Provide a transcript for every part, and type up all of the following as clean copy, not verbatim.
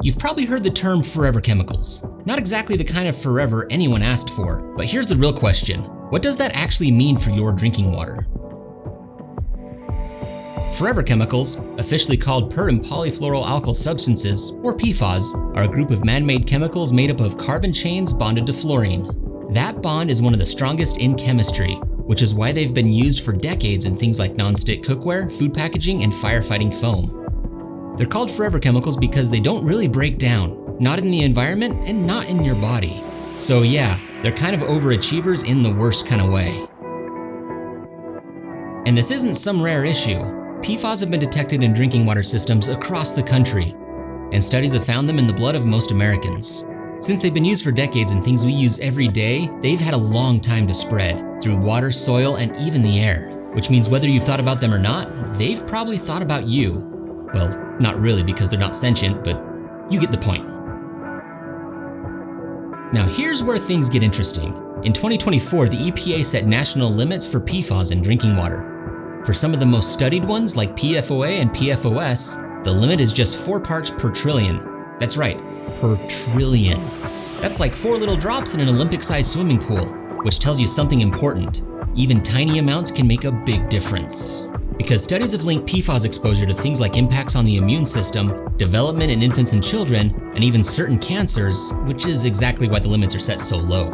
You've probably heard the term forever chemicals. Not exactly the kind of forever anyone asked for, but here's the real question. What does that actually mean for your drinking water? Forever chemicals, officially called per and polyfluoroalkyl substances, or PFAS, are a group of man-made chemicals made up of carbon chains bonded to fluorine. That bond is one of the strongest in chemistry, which is why they've been used for decades in things like non-stick cookware, food packaging, and firefighting foam. They're called forever chemicals because they don't really break down, not in the environment and not in your body. So yeah, they're kind of overachievers in the worst kind of way. And this isn't some rare issue. PFAS have been detected in drinking water systems across the country, and studies have found them in the blood of most Americans. Since they've been used for decades in things we use every day, they've had a long time to spread through water, soil, and even the air, which means whether you've thought about them or not, they've probably thought about you. Well, not really because they're not sentient, but you get the point. Now here's where things get interesting. In 2024, the EPA set national limits for PFAS in drinking water. For some of the most studied ones like PFOA and PFOS, the limit is just 4 parts per trillion. That's right, per trillion. That's like 4 little drops in an Olympic-sized swimming pool, which tells you something important. Even tiny amounts can make a big difference. Because studies have linked PFAS exposure to things like impacts on the immune system, development in infants and children, and even certain cancers, which is exactly why the limits are set so low.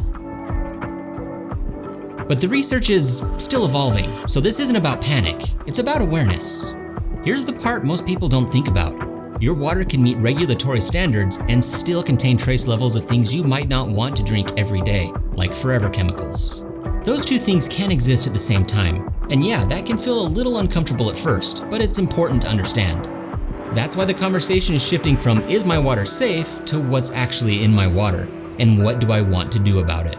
But the research is still evolving, so this isn't about panic, it's about awareness. Here's the part most people don't think about. Your water can meet regulatory standards and still contain trace levels of things you might not want to drink every day, like forever chemicals. Those two things can exist at the same time, and yeah, that can feel a little uncomfortable at first, but it's important to understand. That's why the conversation is shifting from "is my water safe" to "what's actually in my water, and what do I want to do about it?"